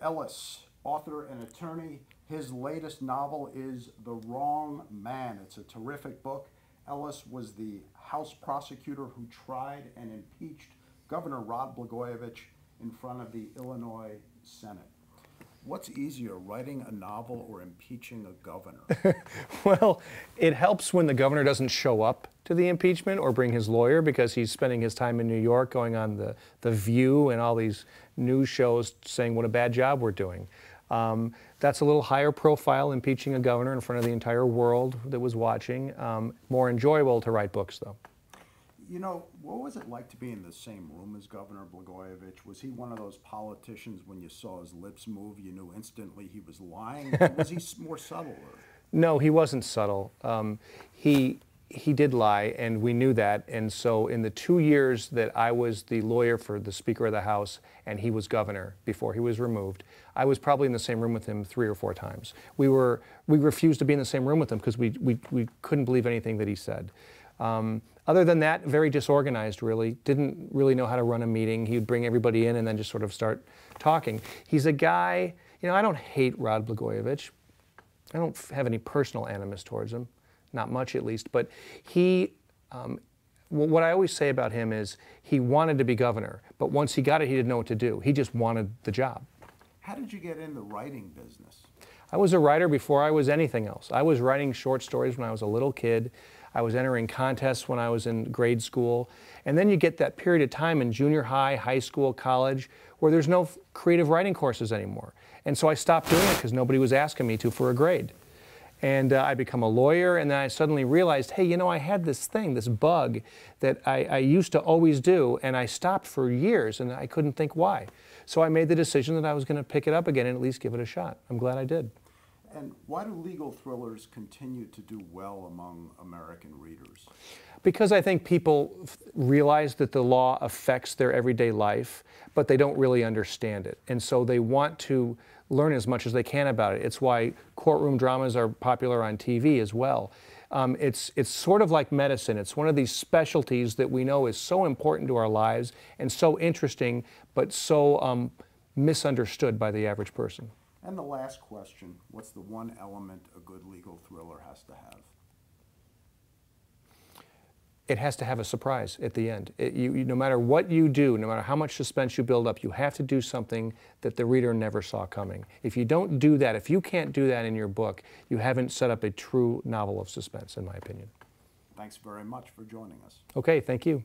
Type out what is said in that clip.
Ellis, author and attorney. His latest novel is The Wrong Man. It's a terrific book. Ellis was the House prosecutor who tried and impeached Governor Rod Blagojevich in front of the Illinois Senate. What's easier, writing a novel or impeaching a governor? Well, it helps when the governor doesn't show up to the impeachment or bring his lawyer because he's spending his time in New York going on the View and all these news shows saying what a bad job we're doing. That's a little higher profile, impeaching a governor in front of the entire world that was watching. More enjoyable to write books, though. You know, what was it like to be in the same room as Governor Blagojevich? Was he one of those politicians when you saw his lips move, you knew instantly he was lying? Or was he more subtle? Or? No, he wasn't subtle. He did lie, and we knew that. And so in the 2 years that I was the lawyer for the Speaker of the House and he was governor before he was removed, I was probably in the same room with him 3 or 4 times. We refused to be in the same room with him because we couldn't believe anything that he said. Other than that, very disorganized, really. Didn't really know how to run a meeting. He'd bring everybody in and then just sort of start talking. He's a guy, you know, I don't hate Rod Blagojevich. I don't have any personal animus towards him, not much at least, but he, what I always say about him is he wanted to be governor, but once he got it, he didn't know what to do. He just wanted the job. How did you get in the writing business? I was a writer before I was anything else. I was writing short stories when I was a little kid. I was entering contests when I was in grade school. And then you get that period of time in junior high, high school, college, where there's no creative writing courses anymore. And so I stopped doing it because nobody was asking me to for a grade. And I become a lawyer, and then I suddenly realized, hey, you know, I had this thing, this bug that I used to always do, and I stopped for years, and I couldn't think why. So I made the decision that I was going to pick it up again and at least give it a shot. I'm glad I did. And why do legal thrillers continue to do well among American readers? Because I think people realize that the law affects their everyday life, but they don't really understand it. And so they want to learn as much as they can about it. It's why courtroom dramas are popular on TV as well. It's sort of like medicine. It's one of these specialties that we know is so important to our lives and so interesting, but so misunderstood by the average person. And the last question, what's the one element a good legal thriller has to have? It has to have a surprise at the end. No matter what you do, no matter how much suspense you build up, you have to do something that the reader never saw coming. If you don't do that, if you can't do that in your book, you haven't set up a true novel of suspense, in my opinion. Thanks very much for joining us. Okay, thank you.